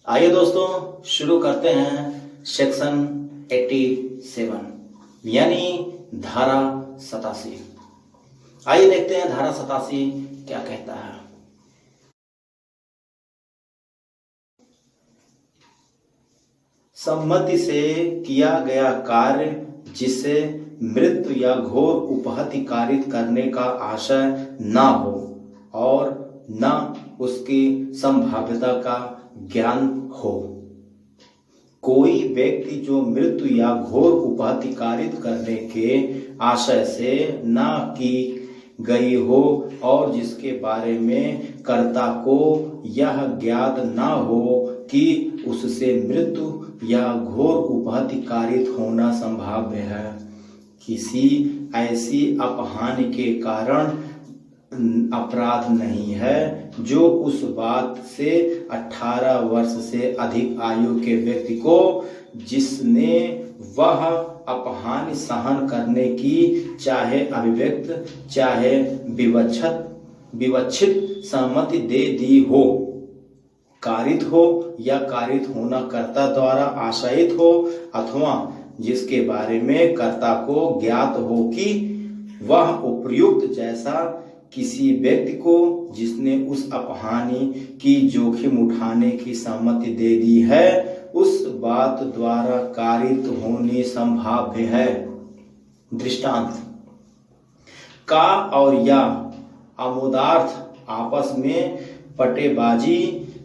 आइए दोस्तों शुरू करते हैं सेक्शन 87 यानी धारा 87। आइए देखते हैं धारा 87 क्या कहता है। सम्मति से किया गया कार्य जिससे मृत्यु या घोर उपहति कारित करने का आशय न हो और न उसकी संभाव्यता का ज्ञान हो। कोई व्यक्ति जो मृत्यु या घोर उपहति कारित करने के आशय से न की गई हो और जिसके बारे में कर्ता को यह ज्ञात न हो कि उससे मृत्यु या घोर उपहति कारित होना संभाव्य है, किसी ऐसी अपहानि के कारण अपराध नहीं है जो उस बात से 18 वर्ष से अधिक आयु के व्यक्ति को जिसने वह अपहानि सहन करने की चाहे अभिव्यक्त चाहे विवक्षित सहमति दे दी हो, कारित हो या कारित होना कर्ता द्वारा आशयित हो अथवा जिसके बारे में कर्ता को ज्ञात हो कि वह उपर्युक्त जैसा किसी व्यक्ति को जिसने उस अपहानि की जोखिम उठाने की सहमति दे दी है उस बात द्वारा कारित होनी संभाव्य है। दृष्टांत, का और या आमोदार्थ आपस में पटेबाजी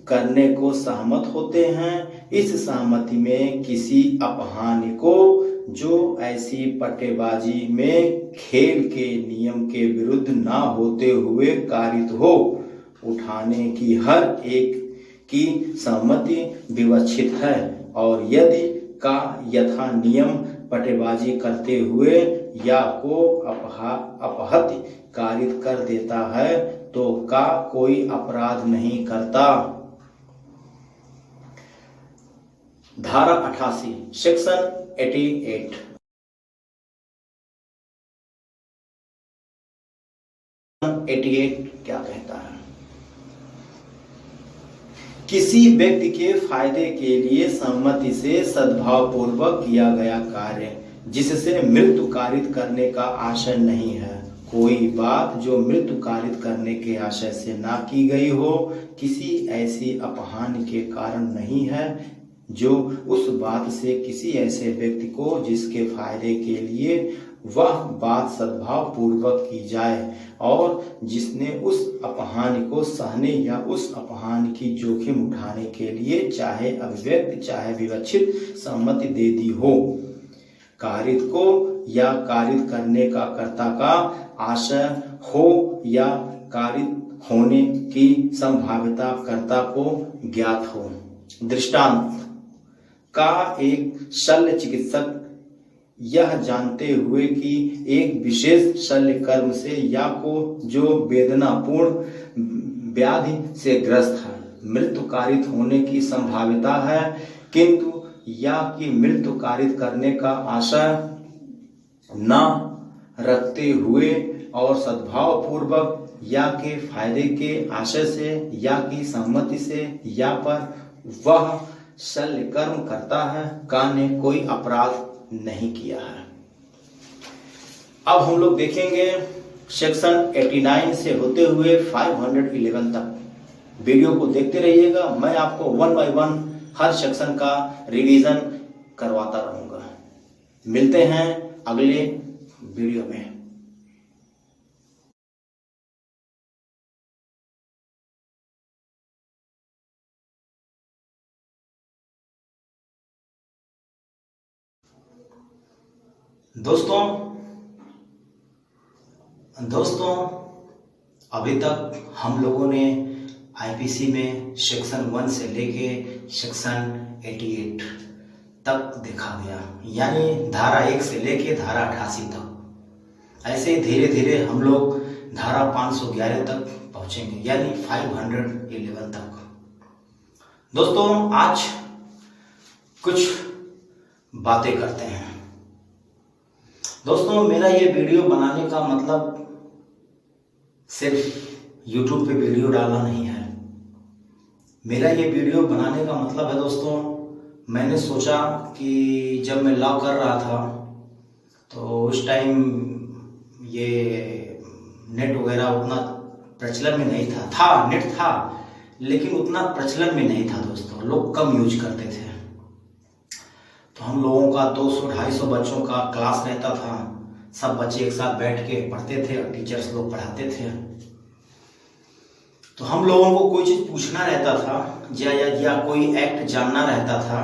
करने को सहमत होते हैं। इस सहमति में किसी अपहानि को जो ऐसी पटेबाजी में खेल के नियम के विरुद्ध न होते हुए कारित हो उठाने की हर एक की सहमति विवक्षित है और यदि का यथा नियम पटेबाजी करते हुए या को अपहति कारित कर देता है तो का कोई अपराध नहीं करता। धारा 88 सेक्शन 88 क्या कहता है। किसी व्यक्ति के फायदे के लिए सहमति से सद्भाव पूर्वक किया गया कार्य जिससे मृत्यु कारित करने का आशय नहीं है। कोई बात जो मृत्यु कारित करने के आशय से ना की गई हो किसी ऐसी अपहानि के कारण नहीं है जो उस बात से किसी ऐसे व्यक्ति को जिसके फायदे के लिए वह बात सद्भाव पूर्वक की जाए और जिसने उस अपहानि को सहने या उस अपहानि की जोखिम उठाने के लिए चाहे अभिव्यक्त चाहे विवक्षित सहमति दे दी हो, कारित को या कारित करने का कर्ता का आशय हो या कारित होने की संभाव्यता कर्ता को ज्ञात हो। दृष्टांत, का एक शल्य चिकित्सक यह जानते हुए कि एक विशेष शल्य कर्म से या को जो वेदनापूर्ण व्याधि से ग्रस्त है मृत्यु कारित होने की संभाव्यता है, किंतु या की मृत्यु कारित करने का आशय न रखते हुए और सद्भाव पूर्वक या के फायदे के आशय से या की सहमति से या पर वह शल्य कर्म करता है, का ने कोई अपराध नहीं किया है। अब हम लोग देखेंगे सेक्शन 89 से होते हुए 511 तक। वीडियो को देखते रहिएगा, मैं आपको 1 बाय 1 हर सेक्शन का रिवीजन करवाता रहूंगा। मिलते हैं अगले वीडियो में। दोस्तों अभी तक हम लोगों ने आईपीसी में सेक्शन 1 से लेके सेक्शन 88 तक देखा गया, यानी धारा 1 से लेके धारा 88 तक। ऐसे धीरे धीरे हम लोग धारा 511 तक पहुंचेंगे, यानी 511 तक। दोस्तों आज कुछ बातें करते हैं। दोस्तों मेरा ये वीडियो बनाने का मतलब सिर्फ YouTube पे वीडियो डालना नहीं है। मेरा ये वीडियो बनाने का मतलब है दोस्तों, मैंने सोचा कि जब मैं लॉ कर रहा था तो उस टाइम ये नेट वगैरह उतना प्रचलन में नहीं था नेट था लेकिन उतना प्रचलन में नहीं था दोस्तों, लोग कम यूज करते थे। तो हम लोगों का 200-250 बच्चों का क्लास रहता था, सब बच्चे एक साथ बैठ के पढ़ते थे और टीचर्स लोग पढ़ाते थे। तो हम लोगों को कोई चीज़ पूछना रहता था या कोई एक्ट जानना रहता था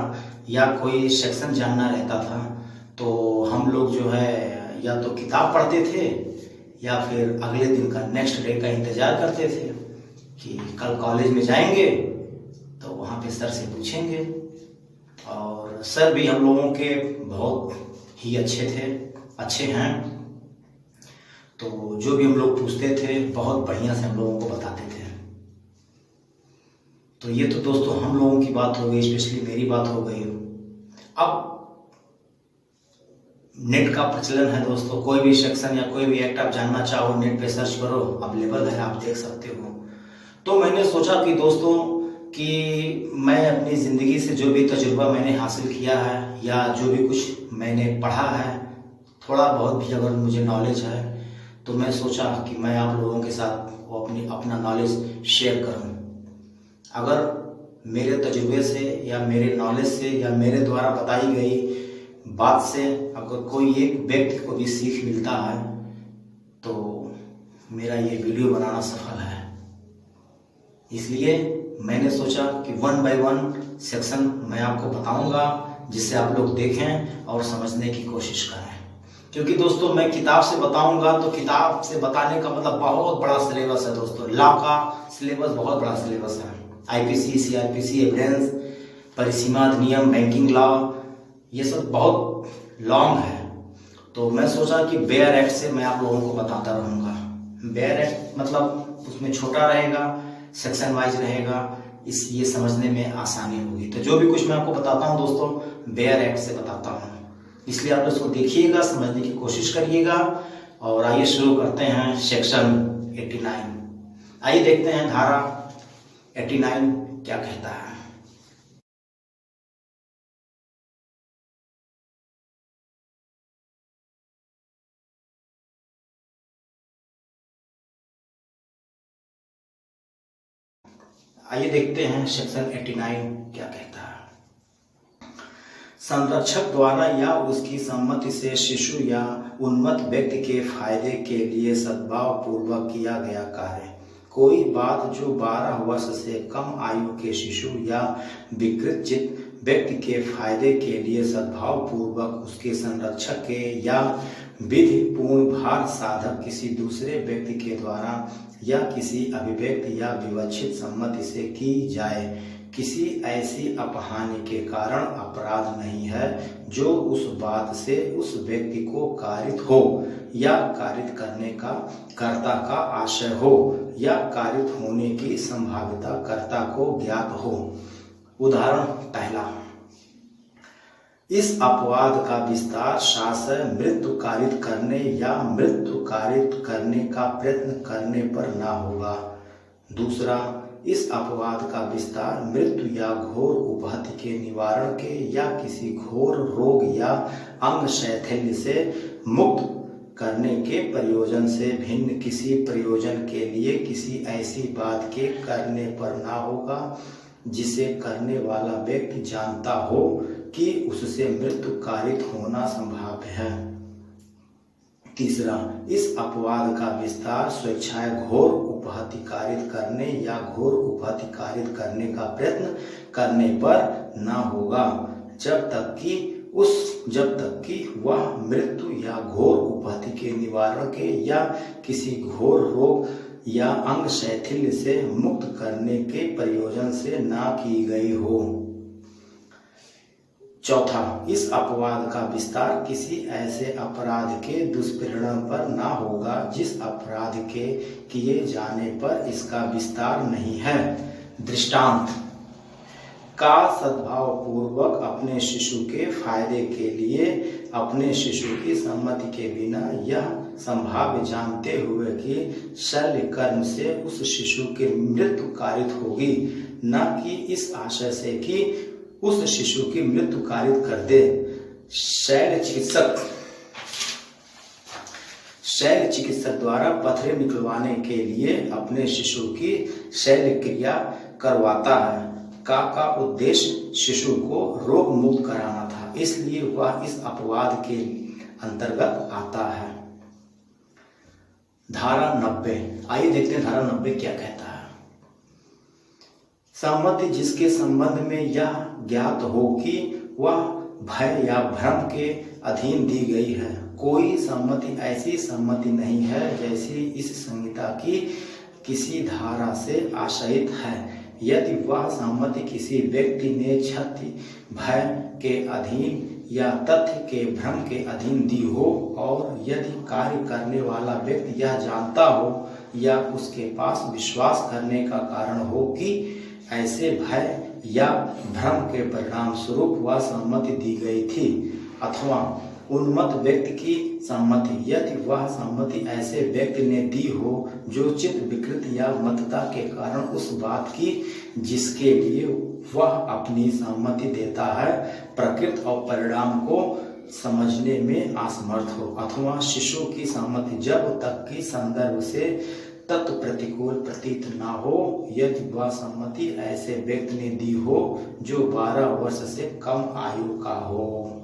या कोई सेक्शन जानना रहता था, तो हम लोग जो है या तो किताब पढ़ते थे या फिर अगले दिन का नेक्स्ट डे का इंतज़ार करते थे कि कल कॉलेज में जाएंगे तो वहाँ पे सर से पूछेंगे। और सर भी हम लोगों के बहुत ही अच्छे हैं, तो जो भी हम लोग पूछते थे बहुत बढ़िया से हम लोगों को बताते थे। तो ये तो दोस्तों हम लोगों की बात हो गई, स्पेशली मेरी बात हो गई। अब नेट का प्रचलन है दोस्तों, कोई भी सेक्शन या कोई भी एक्ट आप जानना चाहो नेट पे सर्च करो, अवेलेबल है, आप देख सकते हो। तो मैंने सोचा कि दोस्तों कि मैं अपनी ज़िंदगी से जो भी तजुर्बा मैंने हासिल किया है या जो भी कुछ मैंने पढ़ा है, थोड़ा बहुत भी अगर मुझे नॉलेज है, तो मैं सोचा कि मैं आप लोगों के साथ वो अपना नॉलेज शेयर करूं। अगर मेरे तजुर्बे से या मेरे नॉलेज से या मेरे द्वारा बताई गई बात से अगर कोई एक व्यक्ति को भी सीख मिलता है तो मेरा ये वीडियो बनाना सफल है। इसलिए मैंने सोचा कि 1 बाय 1 सेक्शन मैं आपको बताऊंगा, जिससे आप लोग देखें और समझने की कोशिश करें। क्योंकि दोस्तों मैं किताब से बताऊंगा तो किताब से बताने का मतलब बहुत बड़ा सिलेबस है दोस्तों, लॉ का सिलेबस बहुत बड़ा सिलेबस है। IPC, CRPC, एविडेंस, परिसीमा अधिनियम, बैंकिंग लॉ, ये सब बहुत लॉन्ग है। तो मैं सोचा कि बेयर एक्ट से मैं आप लोगों को बताता रहूँगा। बेयर एक्ट मतलब उसमें छोटा रहेगा, सेक्शन वाइज रहेगा, ये समझने में आसानी होगी। तो जो भी कुछ मैं आपको बताता हूँ दोस्तों बेयर एक्ट से बताता हूँ, इसलिए आप इसको देखिएगा, समझने की कोशिश करिएगा। और आइए शुरू करते हैं सेक्शन 89। आइए देखते हैं धारा 89 क्या कहता है। आइए देखते हैं सेक्शन 89 क्या कहता है। संरक्षक द्वारा या उसकी सम्मति से शिशु या उन्मत्त व्यक्ति के फायदे के लिए सद्भाव पूर्वक किया गया कार्य। कोई बात जो 12 वर्ष से कम आयु के शिशु या विकृत चित्त व्यक्ति के फायदे के लिए सद्भाव पूर्वक उसके संरक्षक के या विधि पूर्ण भार साधक किसी दूसरे व्यक्ति के द्वारा या किसी अभिव्यक्त या विवक्षित सम्मति से की जाए, किसी ऐसी अपहानि के कारण अपराध नहीं है जो उस बात से उस व्यक्ति को कारित हो या कारित करने का कर्ता का आशय हो या कारित होने की संभाव्यता कर्ता को ज्ञात हो। उदाहरण पहला, इस अपवाद का विस्तार शासय मृत्यु कारित करने या मृत्यु कारित करने का प्रयत्न करने पर न होगा। दूसरा, इस अपवाद का विस्तार मृत्यु या घोर उपहति के निवारण के या किसी घोर रोग या अंग शैथिल्य से मुक्त करने के प्रयोजन से भिन्न किसी प्रयोजन के लिए किसी ऐसी बात के करने पर ना होगा जिसे करने वाला व्यक्ति जानता हो कि उससे मृत्यु कारित होना संभाव्य है। तीसरा, इस अपवाद का विस्तार स्वेच्छाएं घोर उपहति कारित करने या घोर उपहति कारित करने का प्रयत्न करने पर न होगा जब तक कि वह मृत्यु या घोर उपहति के निवारण के या किसी घोर रोग या अंग शैथिल्य से मुक्त करने के प्रयोजन से न की गई हो। चौथा, इस अपवाद का विस्तार किसी ऐसे अपराध के दुष्परिणाम पर न होगा जिस अपराध के किए जाने पर इसका विस्तार नहीं है। दृष्टांत, का सद्भाव पूर्वक अपने शिशु के फायदे के लिए अपने शिशु की सम्मति के बिना यह संभाव्य जानते हुए कि शल्य कर्म से उस शिशु की मृत्यु कारित होगी न कि इस आशय से कि उस शिशु की मृत्यु कारित कर दे। शल्य चिकित्सक द्वारा पथरे निकलवाने के लिए अपने शिशु की शल्य क्रिया करवाता है। का उद्देश्य शिशु को रोग मुक्त कराना था, इसलिए वह इस अपवाद के अंतर्गत आता है। धारा 90, आइए देखते हैं धारा 90 क्या कहता है। सहमति जिसके संबंध में यह ज्ञात हो कि वह भय या भ्रम के अधीन दी गई है। कोई सहमति ऐसी सहमति नहीं है जैसी इस संहिता की किसी धारा से आशयित है। यदि वह सहमति किसी व्यक्ति ने क्षति भय के अधीन या तथ्य के भ्रम के अधीन दी हो, और यदि कार्य करने वाला व्यक्ति यह जानता हो या उसके पास विश्वास करने का कारण हो कि ऐसे भय या भ्रम के परिणाम स्वरूप वह सहमति दी गई थी, अथवा उन्मत्त व्यक्ति की सहमति, यदि वह सहमति ऐसे व्यक्ति ने दी हो जो चित्त विकृति या मत्तता के कारण उस बात की जिसके लिए वह अपनी सहमति देता है प्रकृति और परिणाम को समझने में असमर्थ हो, अथवा शिशु की सहमति जब तक कि संदर्भ से तत्व प्रतिकूल प्रतीत ना हो, यदि वह सहमति ऐसे व्यक्ति ने दी हो जो 12 वर्ष से कम आयु का हो।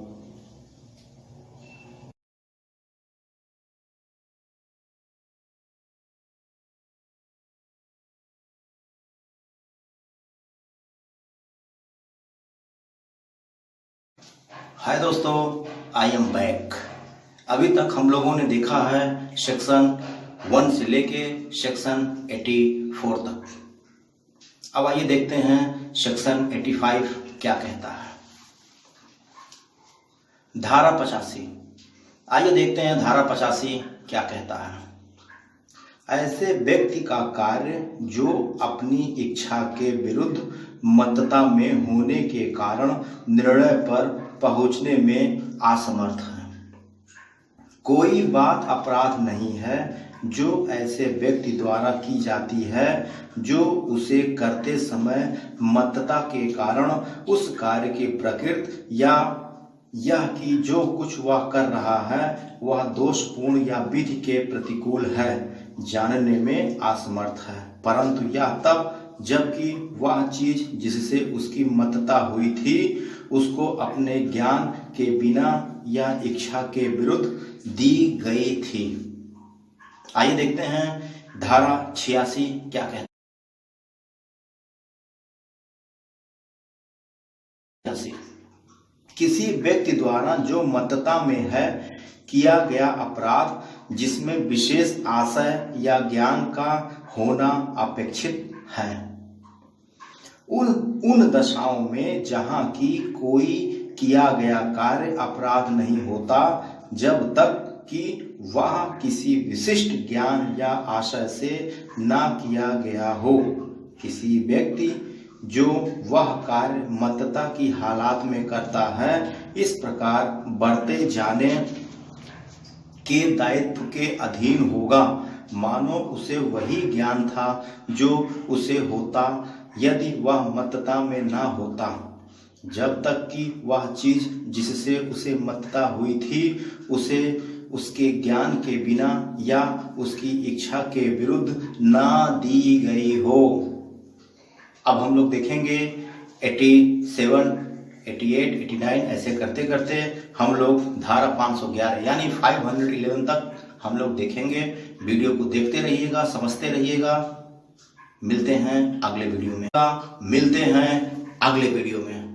हाय दोस्तों, आई एम बैक। अभी तक हम लोगों ने देखा है सेक्शन 1 से लेके सेक्शन 84 तक। अब आइए देखते हैं सेक्शन 85 क्या कहता है। धारा 85, आइए देखते हैं धारा 85 क्या कहता है। ऐसे व्यक्ति का कार्य जो अपनी इच्छा के विरुद्ध मत्तता में होने के कारण निर्णय पर पहुंचने में असमर्थ है। कोई बात अपराध नहीं है जो ऐसे व्यक्ति द्वारा की जाती है जो उसे करते समय मत्तता के कारण उस कार्य की प्रकृति या यह कि जो कुछ वह कर रहा है वह दोषपूर्ण या विधि के प्रतिकूल है जानने में असमर्थ है, परंतु यह तब जबकि वह चीज जिससे उसकी मत्तता हुई थी उसको अपने ज्ञान के बिना या इच्छा के विरुद्ध दी गई थी। आइए देखते हैं धारा 86 क्या कहता है। किसी व्यक्ति द्वारा जो मत्तता में है किया गया अपराध जिसमें विशेष आशय या ज्ञान का होना अपेक्षित है, उन दशाओं में जहां की कोई किया गया कार्य अपराध नहीं होता जब तक कि वह किसी विशिष्ट ज्ञान या आशय से ना किया गया हो। किसी व्यक्ति जो वह कार्य मत्तता की हालात में करता है इस प्रकार बढ़ते जाने के दायित्व के अधीन होगा मानो उसे वही ज्ञान था जो उसे होता यदि वह मत्तता में ना होता, जब तक कि वह चीज जिससे उसे मत्तता हुई थी उसे उसके ज्ञान के बिना या उसकी इच्छा के विरुद्ध ना दी गई हो। अब हम लोग देखेंगे 87, 88, 89 ऐसे करते करते हम लोग धारा 511 यानी 511 तक हम लोग देखेंगे। वीडियो को देखते रहिएगा, समझते रहिएगा। मिलते हैं अगले वीडियो में।